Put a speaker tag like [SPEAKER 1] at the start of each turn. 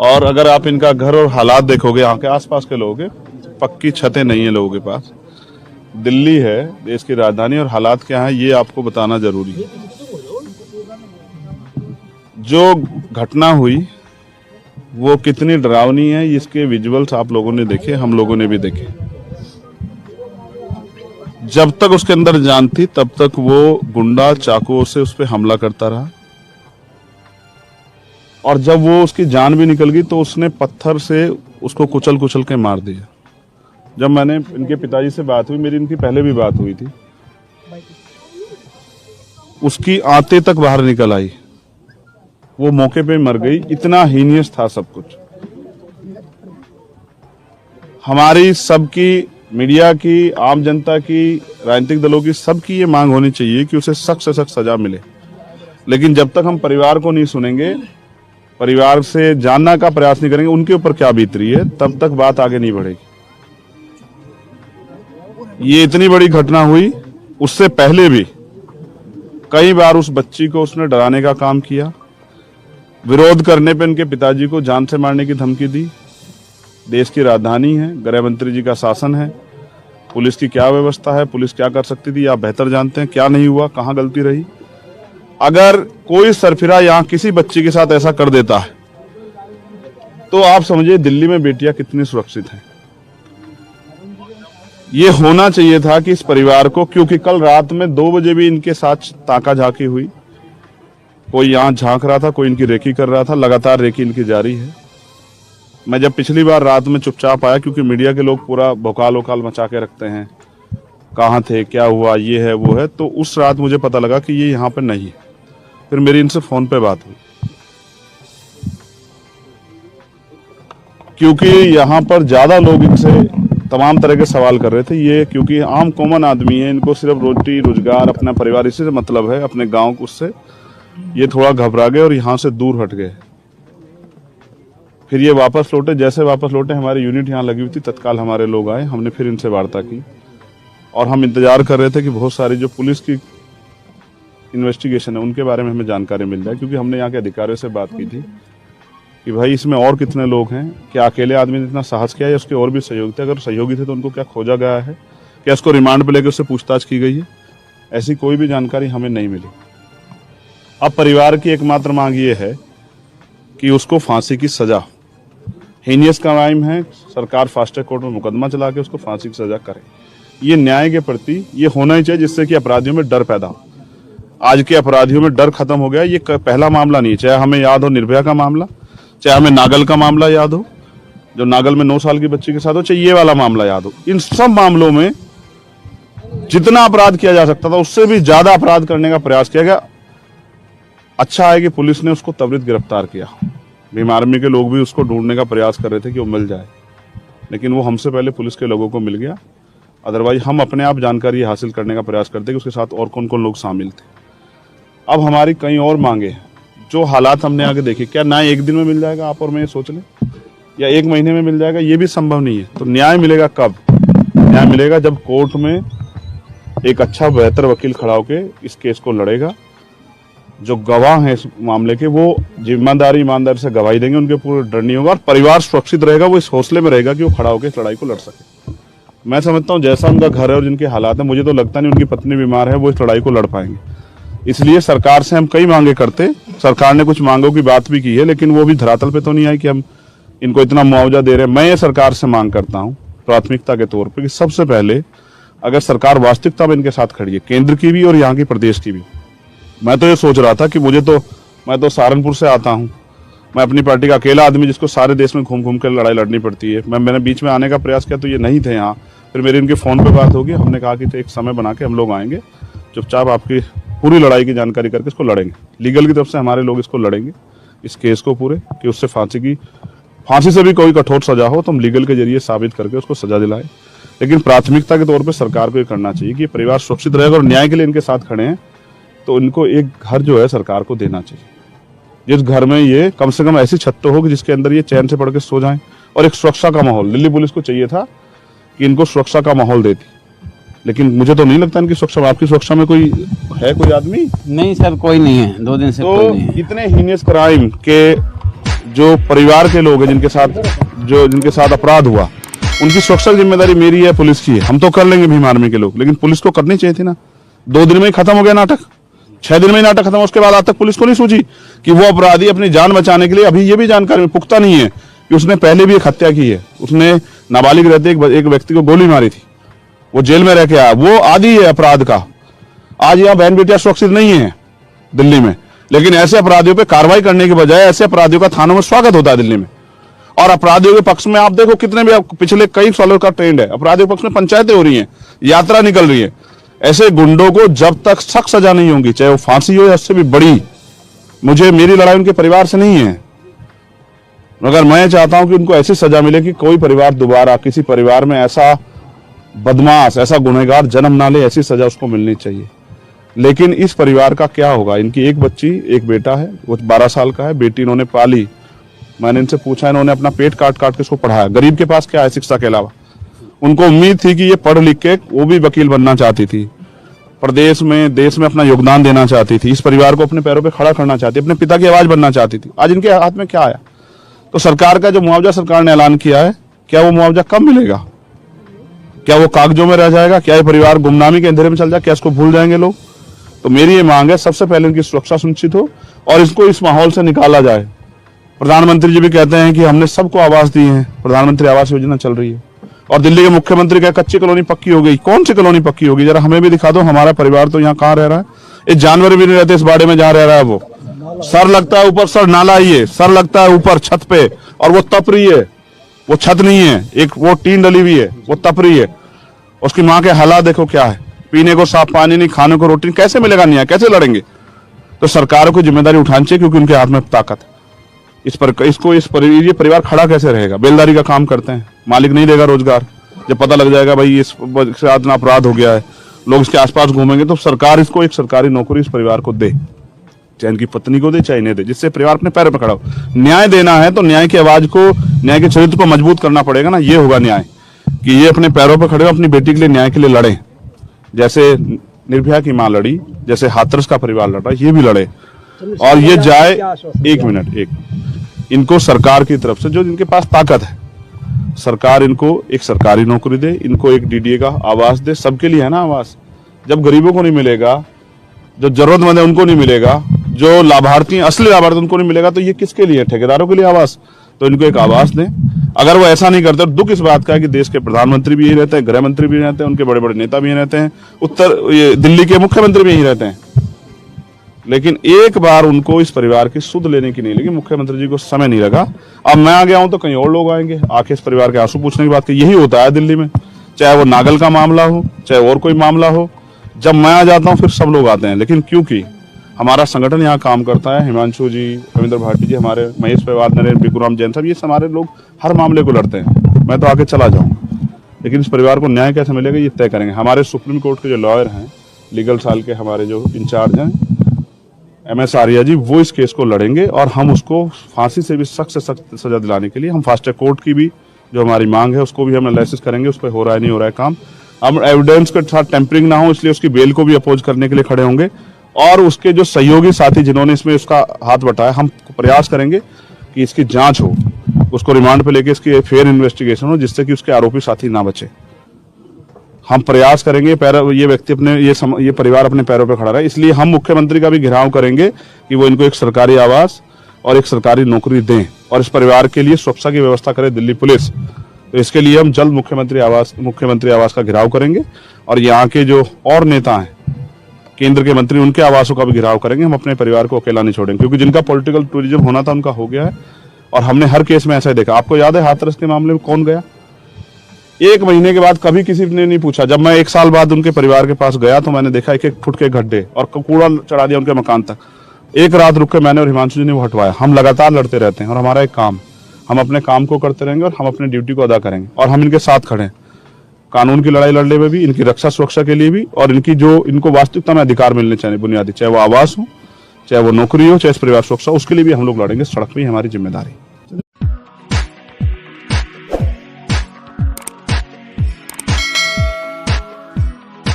[SPEAKER 1] और अगर आप इनका घर और हालात देखोगे, यहाँ के आसपास के लोगों के, पक्की छतें नहीं है लोगों के पास। दिल्ली है देश की राजधानी और हालात क्या है ये आपको बताना जरूरी है। जो घटना हुई वो कितनी डरावनी है इसके विजुअल्स आप लोगों ने देखे, हम लोगों ने भी देखे। जब तक उसके अंदर जान थी तब तक वो गुंडा चाकुओं से उस पर हमला करता रहा, और जब वो उसकी जान भी निकल गई तो उसने पत्थर से उसको कुचल कुचल के मार दिया। जब मैंने इनके पिताजी से बात हुई, मेरी इनकी पहले भी बात हुई थी, उसकी आंतें तक बाहर निकल आई, वो मौके पे मर गई। इतना हीनियस था सब कुछ। हमारी सबकी, मीडिया की, आम जनता की, राजनीतिक दलों की, सबकी ये मांग होनी चाहिए कि उसे सख्त से सख्त सजा मिले। लेकिन जब तक हम परिवार को नहीं सुनेंगे, परिवार से जानने का प्रयास नहीं करेंगे उनके ऊपर क्या बीत रही है, तब तक बात आगे नहीं बढ़ेगी। ये इतनी बड़ी घटना हुई, उससे पहले भी कई बार उस बच्ची को उसने डराने का काम किया। विरोध करने पे उनके पिताजी को जान से मारने की धमकी दी। देश की राजधानी है, गृह मंत्री जी का शासन है, पुलिस की क्या व्यवस्था है, पुलिस क्या कर सकती थी आप बेहतर जानते हैं। क्या नहीं हुआ, कहां गलती रही। अगर कोई सरफिरा यहां किसी बच्ची के साथ ऐसा कर देता है तो आप समझिए दिल्ली में बेटियां कितनी सुरक्षित हैं। ये होना चाहिए था कि इस परिवार को, क्योंकि कल रात में 2 बजे भी इनके साथ ताका झाकी हुई। कोई यहां झांक रहा था, कोई इनकी रेकी कर रहा था, लगातार रेकी इनकी जारी है। मैं जब पिछली बार रात में चुपचाप आया, क्योंकि मीडिया के लोग पूरा भौकाल वकाल मचा के रखते हैं, कहाँ थे, क्या हुआ, ये है वो है, तो उस रात मुझे पता लगा कि ये यहाँ पे नहीं है। फिर मेरी इनसे फोन पे बात हुई, क्योंकि यहाँ पर ज्यादा लोग इनसे तमाम तरह के सवाल कर रहे थे। ये क्योंकि आम कॉमन आदमी है, इनको सिर्फ रोटी रोजगार, अपना परिवार, इसी से मतलब है, अपने गांव उससे। ये थोड़ा घबरा गए और यहाँ से दूर हट गए। फिर ये वापस लौटे। जैसे वापस लौटे, हमारी यूनिट यहाँ लगी हुई थी, तत्काल हमारे लोग आए, हमने फिर इनसे वार्ता की और हम इंतजार कर रहे थे कि बहुत सारी जो पुलिस की इन्वेस्टिगेशन है उनके बारे में हमें जानकारी मिल जाए, क्योंकि हमने यहाँ के अधिकारियों से बात की थी कि भाई इसमें और कितने लोग हैं, क्या अकेले आदमी ने इतना साहस किया है, उसके और भी सहयोगी थे, अगर सहयोगी थे तो उनको क्या खोजा गया है, क्या इसको रिमांड पे लेकर उससे पूछताछ की गई है। ऐसी कोई भी जानकारी हमें नहीं मिली। अब परिवार की एकमात्र मांग ये है कि उसको फांसी की सजा, हीनियस क्राइम है, सरकार फास्ट ट्रैक कोर्ट में मुकदमा चला के उसको फांसी की सजा करे। ये न्याय के प्रति ये होना ही चाहिए, जिससे कि अपराधियों में डर पैदा हो। आज के अपराधियों में डर खत्म हो गया। ये पहला मामला नहीं, चाहे हमें याद हो निर्भया का मामला, चाहे हमें नागल का मामला याद हो, जो नागल में 9 साल की बच्ची के साथ हो, चाहे ये वाला मामला याद हो। इन सब मामलों में जितना अपराध किया जा सकता था उससे भी ज्यादा अपराध करने का प्रयास किया गया। अच्छा है कि पुलिस ने उसको त्वरित गिरफ्तार किया। भीम आर्मी के लोग भी उसको ढूंढने का प्रयास कर रहे थे कि वो मिल जाए, लेकिन वो हमसे पहले पुलिस के लोगों को मिल गया। अदरवाइज हम अपने आप जानकारी हासिल करने का प्रयास करते कि उसके साथ और कौन कौन लोग शामिल थे। अब हमारी कई और मांगे हैं। जो हालात हमने आगे देखे, क्या न्याय एक दिन में मिल जाएगा आप और मैं ये सोच लें, या 1 महीने में मिल जाएगा, ये भी संभव नहीं है। तो न्याय मिलेगा कब? न्याय मिलेगा जब कोर्ट में एक अच्छा बेहतर वकील खड़ा होकर इस केस को लड़ेगा। जो गवाह हैं इस मामले के, वो ईमानदारी से गवाही देंगे, उनके पूरे डर नहीं होगा और परिवार सुरक्षित रहेगा। वो इस हौसले में रहेगा कि वो खड़ा होकर इस लड़ाई को लड़ सके। मैं समझता हूँ जैसा उनका घर है और जिनके हालात हैं, मुझे तो लगता नहीं उनकी पत्नी बीमार है, वो इस लड़ाई को लड़ पाएंगे। इसलिए सरकार से हम कई मांगे करते, सरकार ने कुछ मांगों की बात भी की है, लेकिन वो भी धरातल पे तो नहीं आई कि हम इनको इतना मुआवजा दे रहे हैं। मैं ये सरकार से मांग करता हूँ प्राथमिकता के तौर पे कि सबसे पहले अगर सरकार वास्तविकता में इनके साथ खड़ी है, केंद्र की भी और यहाँ की प्रदेश की भी। मैं तो ये सोच रहा था कि मैं तो सहारनपुर से आता हूँ, मैं अपनी पार्टी का अकेला आदमी जिसको सारे देश में घूम घूम कर लड़ाई लड़नी पड़ती है। मैंने बीच में आने का प्रयास किया तो ये नहीं थे यहाँ। फिर मेरी इनके फ़ोन पे बात होगी, हमने कहा कि एक समय बना के हम लोग आएंगे, चुपचाप आपकी पूरी लड़ाई की जानकारी करके इसको लड़ेंगे। लीगल की तरफ से हमारे लोग इसको लड़ेंगे, इस केस को पूरे, कि उससे फांसी से भी कोई कठोर सजा हो तो हम लीगल के जरिए साबित करके उसको सजा दिलाएं। लेकिन प्राथमिकता के तौर पर सरकार को ये करना चाहिए कि परिवार सुरक्षित रहेगा और न्याय के लिए इनके साथ खड़े हैं, तो इनको एक घर जो है सरकार को देना चाहिए, जिस घर में ये कम से कम ऐसी छत तो हो कि जिसके अंदर ये चैन से पढ़ के सो जाएं, और एक सुरक्षा का माहौल। दिल्ली पुलिस को चाहिए था कि इनको सुरक्षा का माहौल देती, लेकिन मुझे तो नहीं लगता इनकी सुरक्षा, आपकी सुरक्षा में कोई आदमी
[SPEAKER 2] नहीं सर, कोई नहीं है, 2 दिन से
[SPEAKER 1] तो
[SPEAKER 2] कोई नहीं है।
[SPEAKER 1] इतने हीनियस क्राइम के जो परिवार के लोग हैं जिनके साथ अपराध हुआ, उनकी सुरक्षा की जिम्मेदारी मेरी है, पुलिस की है। हम तो कर लेंगे भीम आर्मी के लोग, लेकिन पुलिस को करनी चाहिए थी ना। 2 दिन में ही खत्म हो गया नाटक, 6 दिन में ही नाटक खत्म। उसके बाद आज तक पुलिस को नहीं सूझी कि वो अपराधी अपनी जान बचाने के लिए, अभी ये भी जानकारी में पुख्ता नहीं है कि उसने पहले भी एक हत्या की है। उसने नाबालिग रहते एक व्यक्ति को गोली मारी थी, वो जेल में रह के आया, वो आदी है अपराध का। आज यहाँ बहन बेटियां सुरक्षित नहीं है दिल्ली में, लेकिन ऐसे अपराधियों पे कार्रवाई करने के बजाय ऐसे अपराधियों का थानों में स्वागत होता है दिल्ली में। और अपराधियों के पक्ष में आप देखो कितने भी पिछले कई सालों का ट्रेंड है, अपराधियों के पक्ष में पंचायतें हो रही हैं, यात्रा निकल रही है। ऐसे गुंडों को जब तक सख्त सजा नहीं होगी, चाहे वो फांसी हो या उससे भी बड़ी, मेरी लड़ाई उनके परिवार से नहीं है, मगर मैं चाहता हूं कि उनको ऐसी सजा मिले कि कोई परिवार दोबारा किसी परिवार में ऐसा बदमाश, ऐसा गुनहगार जन्म ना ले। ऐसी सजा उसको मिलनी चाहिए। लेकिन इस परिवार का क्या होगा? इनकी एक बच्ची, एक बेटा है, वो 12 साल का है, बेटी इन्होंने पाली। मैंने इनसे पूछा, इन्होंने अपना पेट काट काट के इसको पढ़ाया। गरीब के पास क्या है शिक्षा के अलावा? उनको उम्मीद थी कि ये पढ़ लिख के वो भी वकील बनना चाहती थी, प्रदेश में देश में अपना योगदान देना चाहती थी, इस परिवार को अपने पैरों पे खड़ा करना चाहती, अपने पिता की आवाज बनना चाहती थी। आज इनके हाथ में क्या आया? तो सरकार का जो मुआवजा सरकार ने ऐलान किया है, क्या वो मुआवजा कब मिलेगा? क्या वो कागजों में रह जाएगा? क्या ये परिवार गुमनामी के अंधेरे में चल जाए? क्या इसको भूल जाएंगे लोग? तो मेरी ये मांग है, सबसे पहले इनकी सुरक्षा सुनिश्चित हो और इसको इस माहौल से निकाला जाए। प्रधानमंत्री जी भी कहते हैं कि हमने सबको आवास दी है, प्रधानमंत्री आवास योजना चल रही है, और दिल्ली के मुख्यमंत्री का कच्ची कॉलोनी पक्की हो गई। कौन सी कॉलोनी पक्की होगी? जरा हमें भी दिखा दो। हमारा परिवार तो यहाँ कहाँ रह रहा है? ये जानवर भी नहीं रहते इस बाड़े में जहाँ रह रहा है। वो सर लगता है ऊपर, सर नाला ही है, सर लगता है ऊपर छत पे, और वो तप रही है, वो छत नहीं है, एक वो टीन डली हुई है, वो तप रही है। उसकी माँ के हालात देखो क्या है, पीने को साफ पानी नहीं, खाने को रोटी, कैसे मिलेगा न्याय? कैसे लड़ेंगे? तो सरकार को जिम्मेदारी उठानी चाहिए, क्योंकि उनके हाथ में ताकत है। ये परिवार खड़ा कैसे रहेगा? बेलदारी का काम करते हैं, मालिक नहीं देगा रोजगार। जब पता लग जाएगा भाई इस साथ इतना अपराध हो गया है, लोग इसके आसपास घूमेंगे, तो सरकार इसको एक सरकारी नौकरी इस परिवार को दे, चाहे इनकी पत्नी को दे, चाहे इन्हें दे, जिससे परिवार अपने पैरों पर खड़ा हो। न्याय देना है तो न्याय की आवाज को, न्याय के चरित्र को मजबूत करना पड़ेगा ना। ये होगा न्याय कि ये अपने पैरों पर खड़े हो, अपनी बेटी के लिए न्याय के लिए लड़े, जैसे निर्भया की मां लड़ी, जैसे हाथरस का परिवार लड़ा, ये भी लड़े। और ये जाए, एक मिनट, इनको सरकार की तरफ से जो इनके पास ताकत है, सरकार इनको एक सरकारी नौकरी दे, इनको एक डीडीए का आवास दे। सबके लिए है ना आवास। जब गरीबों को नहीं मिलेगा, जो जरूरतमंद है उनको नहीं मिलेगा, जो लाभार्थी असली लाभार्थी उनको नहीं मिलेगा, तो ये किसके लिए? ठेकेदारों के लिए आवास। तो इनको एक आवास दें। अगर वो ऐसा नहीं करते, दुख इस बात का है कि देश के प्रधानमंत्री भी यही रहते हैं, गृह मंत्री भी रहते हैं, उनके बड़े बड़े नेता भी यही रहते हैं, दिल्ली के मुख्यमंत्री भी यही रहते हैं। लेकिन एक बार उनको इस परिवार की सुध लेने की नहीं लगी, मुख्यमंत्री जी को समय नहीं लगा। अब मैं आ गया हूं तो कहीं और लोग आएंगे आके इस परिवार के आंसू पूछने की बात की। यही होता है दिल्ली में, चाहे वो नागल का मामला हो, चाहे और कोई मामला हो। जब मैं आ जाता हूं फिर सब लोग आते हैं। लेकिन क्योंकि हमारा संगठन यहाँ काम करता है, हिमांशु जी, रविंद्र भाटी जी, हमारे महेश पवार, नरेंद्र बिकुराम जैन साहब, ये हमारे लोग हर मामले को लड़ते हैं। मैं तो आके चला जाऊंगा, लेकिन इस परिवार को न्याय कैसे मिलेगा ये तय करेंगे। हमारे सुप्रीम कोर्ट के जो लॉयर हैं, लीगल साल के हमारे जो इंचार्ज हैं MS आर्या जी, वो इस केस को लड़ेंगे और हम उसको फांसी से भी सख्त से सख्त सजा दिलाने के लिए हम फास्ट ट्रैक कोर्ट की भी जो हमारी मांग है उसको भी हम एनालिसिस करेंगे, उस पर हो रहा है नहीं हो रहा है काम। हम एविडेंस के साथ टेम्परिंग ना हो, इसलिए उसकी बेल को भी अपोज करने के लिए खड़े होंगे। और उसके जो सहयोगी साथी जिन्होंने इसमें उसका हाथ बटाया, हम प्रयास करेंगे कि इसकी जांच हो, उसको रिमांड पे लेके इसकी फेयर इन्वेस्टिगेशन हो, जिससे कि उसके आरोपी साथी ना बचे। हम प्रयास करेंगे ये व्यक्ति अपने ये परिवार अपने पैरों पर खड़ा रहे। इसलिए हम मुख्यमंत्री का भी घेराव करेंगे कि वो इनको एक सरकारी आवास और एक सरकारी नौकरी दें और इस परिवार के लिए सुरक्षा की व्यवस्था करे दिल्ली पुलिस। तो इसके लिए हम जल्द मुख्यमंत्री आवास का घेराव करेंगे और यहाँ के जो और नेता हैं, केंद्र के मंत्री, उनके आवासों का भी घेराव करेंगे। हम अपने परिवार को अकेला नहीं छोड़ेंगे, क्योंकि जिनका पॉलिटिकल टूरिज्म होना था उनका हो गया है। और हमने हर केस में ऐसा ही देखा। आपको याद है हाथरस के मामले में कौन गया? 1 महीने के बाद कभी किसी ने नहीं पूछा। जब मैं 1 साल बाद उनके परिवार के पास गया तो मैंने देखा 1-1 फुट के गड्ढे और कूड़ा चढ़ा दिया उनके मकान तक। एक रात रुक के मैंने और हिमांशु जी ने वो हटवाया। हम लगातार लड़ते रहते हैं और हमारा एक काम, हम अपने काम को करते रहेंगे और हम अपनी ड्यूटी को अदा करेंगे और हम इनके साथ खड़े हैं, कानून की लड़ाई लड़ने में भी, इनकी रक्षा सुरक्षा के लिए भी, और इनको वास्तविकता में अधिकार मिलने चाहिए बुनियादी, चाहे वो आवास हो, चाहे वो नौकरी हो, चाहे इस परिवार सुरक्षा, उसके लिए भी हम लोग लड़ेंगे। सड़क पे ही हमारी जिम्मेदारी।